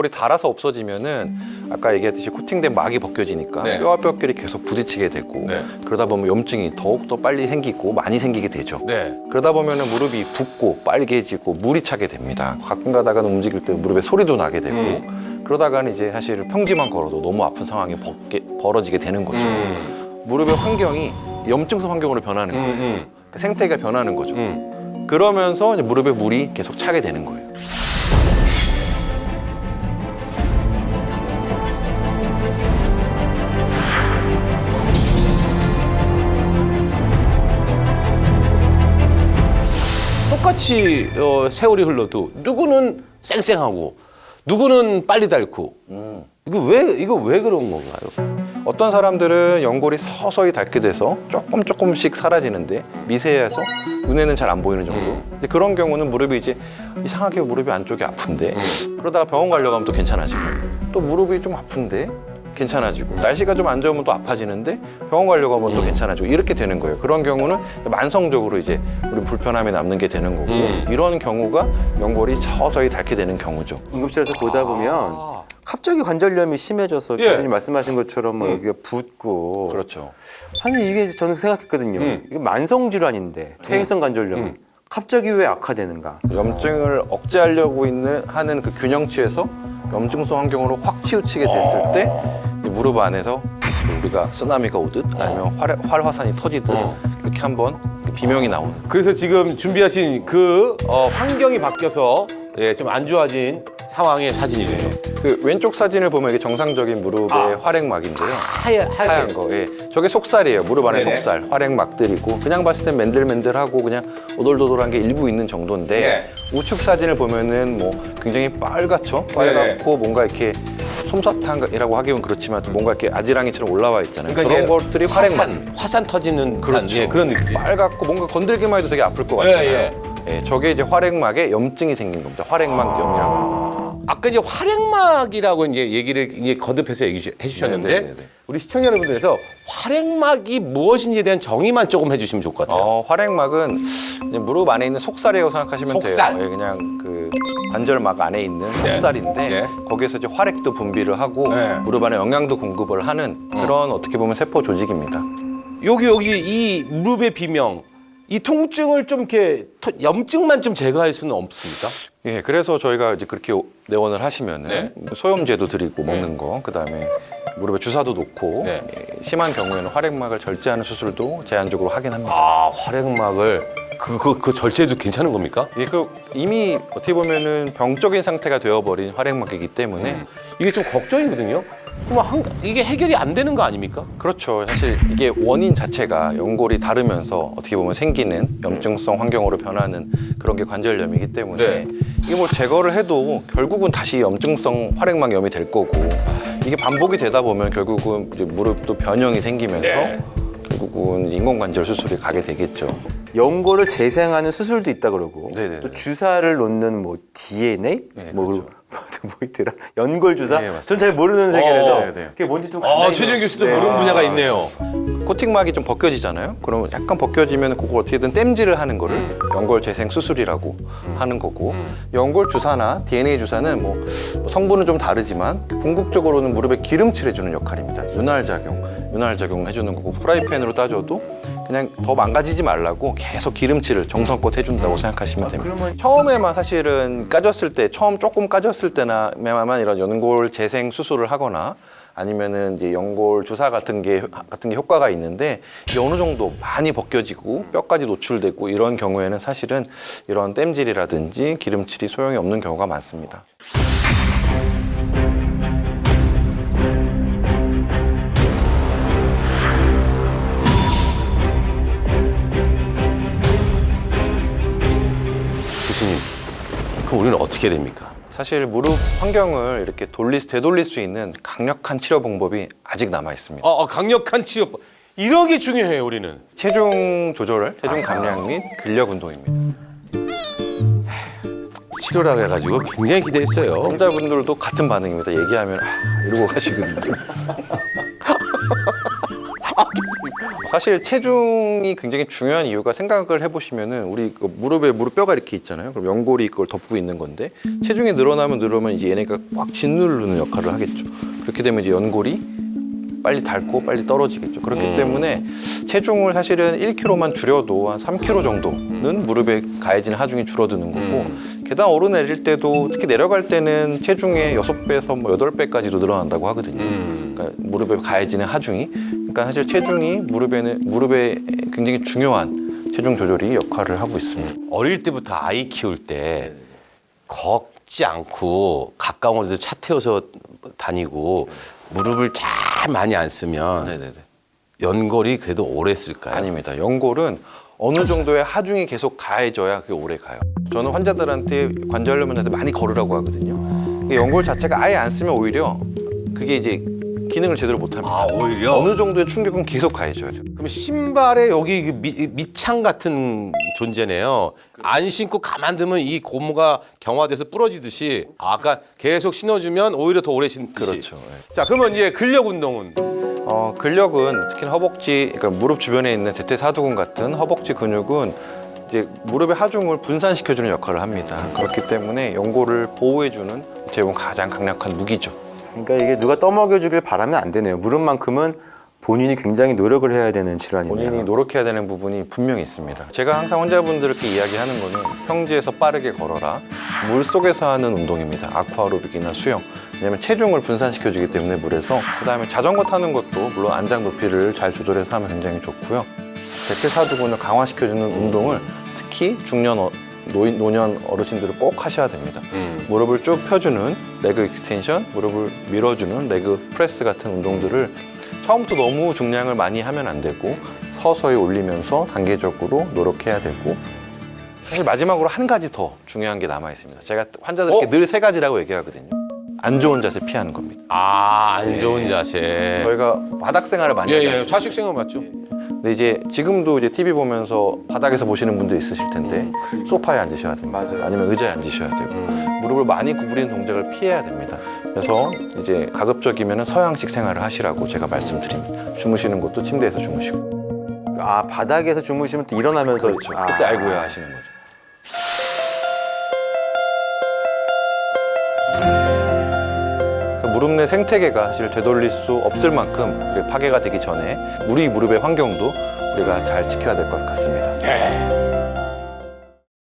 연골이 닳아서 없어지면은 아까 얘기했듯이 코팅된 막이 벗겨지니까 네. 뼈와 뼈끼리 계속 부딪히게 되고 네. 그러다 보면 염증이 더욱더 빨리 생기고 많이 생기게 되죠. 네. 그러다 보면은 무릎이 붓고 빨개지고 물이 차게 됩니다. 가끔 가다가는 움직일 때 무릎에 소리도 나게 되고 그러다가는 이제 사실 평지만 걸어도 너무 아픈 상황이 벌어지게 되는 거죠. 무릎의 환경이 염증성 환경으로 변하는 거예요. 그러니까 생태계가 변하는 거죠. 그러면서 이제 무릎에 물이 계속 차게 되는 거예요. 똑같이 세월이 흘러도 누구는 쌩쌩하고 누구는 빨리 닳고 이거 왜 그런 건가요? 어떤 사람들은 연골이 서서히 닳게 돼서 조금씩 사라지는데 미세해서 눈에는 잘 안 보이는 정도. 근데 그런 경우는 무릎이 이제 이상하게 무릎이 안쪽이 아픈데 그러다가 병원 가려고 하면 또 괜찮아지고 또 무릎이 좀 아픈데 괜찮아지고 날씨가 좀 안 좋으면 또 아파지는데 병원 가려고 하면 또 괜찮아지고 이렇게 되는 거예요. 그런 경우는 만성적으로 이제 우리 불편함이 남는 게 되는 거고 이런 경우가 연골이 서서히 닳게 되는 경우죠. 응급실에서 보다 보면 갑자기 관절염이 심해져서 예. 교수님 말씀하신 것처럼 뭐 여기가 붓고 그렇죠. 아니 이게 저는 생각했거든요. 이게 만성 질환인데 퇴행성 관절염 갑자기 왜 악화되는가? 염증을 억제하려고 하는 그 균형치에서 염증성 환경으로 확 치우치게 됐을 때 이 무릎 안에서 우리가 쓰나미가 오듯 아니면 활화산이 터지듯 이렇게 한번 비명이 나오는. 그래서 지금 준비하신 그 환경이 바뀌어서 좀 안 좋아진 상황의 사진이네요. 그 왼쪽 사진을 보면 이게 정상적인 무릎의 활액막인데요. 하얀 거. 예. 저게 속살이에요. 무릎 안에 네네. 속살, 활액막들이고 그냥 봤을 땐 맨들맨들하고 그냥 오돌도돌한 게 일부 있는 정도인데 네. 우측 사진을 보면은 뭐 굉장히 빨갛죠. 빨갛고 뭔가 이렇게 솜사탕이라고 하기는 그렇지만 또 뭔가 이렇게 아지랑이처럼 올라와 있잖아요. 그런 이게 것들이 활액막. 화산 터지는 그렇죠. 예, 그런 느낌. 빨갛고 뭔가 건들기만 해도 되게 아플 것 같아요. 예, 예, 저게 이제 활액막에 염증이 생긴 겁니다. 활액막염이라고 합니다. 아까 이제 활액막이라고 이제 얘기를 이제 거듭해서 얘기해 주셨는데 네, 네, 네. 우리 시청자 여러분들께서 활액막이 무엇인지에 대한 정의만 조금 해주시면 좋을 것 같아요. 활액막은 그냥 무릎 안에 있는 속살이라고 생각하시면 속살. 돼요. 예, 그냥 그 관절막 안에 있는 네. 속살인데 네. 거기에서 이제 활액도 분비를 하고 네. 무릎 안에 영양도 공급을 하는 그런 어떻게 보면 세포 조직입니다. 여기 이 무릎의 비명, 이 통증을 좀 이렇게 염증만 좀 제거할 수는 없습니까? 예, 그래서 저희가 이제 그렇게 내원을 하시면은 네. 소염제도 드리고 먹는 거, 그다음에 무릎에 주사도 놓고 네. 예, 심한 경우에는 활액막을 절제하는 수술도 제한적으로 하긴 합니다. 아, 활액막을 그 절제도 괜찮은 겁니까? 예, 이미 어떻게 보면은 병적인 상태가 되어버린 활액막이기 때문에 이게 좀 걱정이거든요. 그럼 이게 해결이 안 되는 거 아닙니까? 그렇죠. 사실 이게 원인 자체가 연골이 다르면서 어떻게 보면 생기는 염증성 환경으로 변하는 그런 게 관절염이기 때문에 네. 이게 뭐 제거를 해도 결국은 다시 염증성 활액막염이 될 거고 이게 반복이 되다 보면 결국은 이제 무릎도 변형이 생기면서 네. 결국은 인공관절 수술이 가게 되겠죠. 연골을 재생하는 수술도 있다 그러고 네네네. 또 주사를 놓는 뭐 DNA 네, 뭐 그렇죠. 뭐 있더라 연골 주사. 네, 맞습니다. 전 잘 모르는 세계라서 네, 네. 그게 뭔지 좀 간단히 최재형 교수도 네. 모르는 분야가 있네요. 코팅막이 좀 벗겨지잖아요. 그러면 약간 벗겨지면 그걸 어떻게든 땜질을 하는 거를 연골 재생 수술이라고 하는 거고 연골 주사나 DNA 주사는 뭐 성분은 좀 다르지만 궁극적으로는 무릎에 기름칠 해주는 역할입니다. 윤활 작용 해주는 거고 프라이팬으로 따져도 그냥 더 망가지지 말라고 계속 기름칠을 정성껏 해준다고 생각하시면 됩니다. 그러면 처음에만 사실은 까졌을 때, 조금 까졌을 때나만 이런 연골 재생 수술을 하거나 아니면은 이제 연골 주사 같은 게 효과가 있는데 이게 어느 정도 많이 벗겨지고 뼈까지 노출되고 이런 경우에는 사실은 이런 땜질이라든지 기름칠이 소용이 없는 경우가 많습니다. 교수님, 그럼 우리는 어떻게 됩니까? 사실 무릎 환경을 이렇게 되돌릴 수 있는 강력한 치료 방법이 아직 남아 있습니다. 강력한 치료법. 이런 게 중요해요, 우리는. 체중 조절, 체중 감량 및 근력 운동입니다. 치료라고 해가지고 굉장히 기대했어요. 환자분들도 같은 반응입니다. 얘기하면 이러고 가시거든요. 사실 체중이 굉장히 중요한 이유가 생각을 해보시면은 우리 그 무릎에 무릎뼈가 이렇게 있잖아요. 그럼 연골이 그걸 덮고 있는 건데 체중이 늘어나면 이제 얘네가 꽉 짓누르는 역할을 하겠죠. 그렇게 되면 이제 연골이 빨리 닳고 빨리 떨어지겠죠. 그렇기 때문에 체중을 사실은 1kg만 줄여도 한 3kg 정도는 무릎에 가해지는 하중이 줄어드는 거고 계단 오르내릴 때도 특히 내려갈 때는 체중의 6배에서 뭐 8배까지도 늘어난다고 하거든요. 그러니까 무릎에 가해지는 하중이. 그러니까 사실 체중이 무릎에 굉장히 중요한 체중 조절이 역할을 하고 있습니다. 어릴 때부터 아이 키울 때 걷지 않고 가까운 곳에서 차 태워서 다니고 무릎을 잘 많이 안 쓰면 네네네. 연골이 그래도 오래 쓸까요? 아닙니다. 연골은 어느 정도의 하중이 계속 가해져야 그게 오래 가요. 저는 환자들한테 관절염원자한테 많이 걸으라고 하거든요. 연골 자체가 아예 안 쓰면 오히려 그게 이제 기능을 제대로 못합니다. 아, 오히려? 어느 정도의 충격은 계속 가해져야죠. 그럼 신발에 여기 밑창 같은 존재네요. 안 신고 가만두면 이 고무가 경화돼서 부러지듯이 아까 계속 신어주면 오히려 더 오래 신듯이. 그렇죠. 네. 자, 그러면 이제 근력 운동은 근력은 특히 허벅지, 그러니까 무릎 주변에 있는 대퇴사두근 같은 허벅지 근육은 이제 무릎의 하중을 분산시켜주는 역할을 합니다. 그렇기 때문에 연골을 보호해주는 어떻게 보면 가장 강력한 무기죠. 그러니까 이게 누가 떠먹여주길 바라면 안 되네요. 무릎만큼은 본인이 굉장히 노력을 해야 되는 질환이네요. 본인이 노력해야 되는 부분이 분명히 있습니다. 제가 항상 환자분들께 이야기하는 거는 평지에서 빠르게 걸어라. 물 속에서 하는 운동입니다. 아쿠아로빅이나 수영. 왜냐하면 체중을 분산시켜주기 때문에 물에서. 그다음에 자전거 타는 것도 물론 안장 높이를 잘 조절해서 하면 굉장히 좋고요. 대퇴사두근을 강화시켜주는 운동을 특히 중년 노년 어르신들은 꼭 하셔야 됩니다. 무릎을 쭉 펴주는 레그 익스텐션, 무릎을 밀어주는 레그 프레스 같은 운동들을 처음부터 너무 중량을 많이 하면 안 되고 서서히 올리면서 단계적으로 노력해야 되고 사실 마지막으로 한 가지 더 중요한 게 남아 있습니다. 제가 환자들께 늘 3가지라고 얘기하거든요. 안 좋은 자세 피하는 겁니다. 안 좋은 자세. 저희가 바닥 생활을 많이 하지 않습니까? 좌식 생활 맞죠? 근데 이제 지금도 이제 TV 보면서 바닥에서 보시는 분도 있으실 텐데 소파에 앉으셔야 됩니다. 맞아요. 아니면 의자에 앉으셔야 되고 무릎을 많이 구부리는 동작을 피해야 됩니다. 그래서 이제 가급적이면 서양식 생활을 하시라고 제가 말씀드립니다. 주무시는 것도 침대에서 주무시고. 아, 바닥에서 주무시면 또 일어나면서 그렇죠. 그때 아이고야 하시는 거죠. 무릎 내 생태계가 사실 되돌릴 수 없을 만큼 파괴가 되기 전에 우리 무릎의 환경도 우리가 잘 지켜야 될 것 같습니다.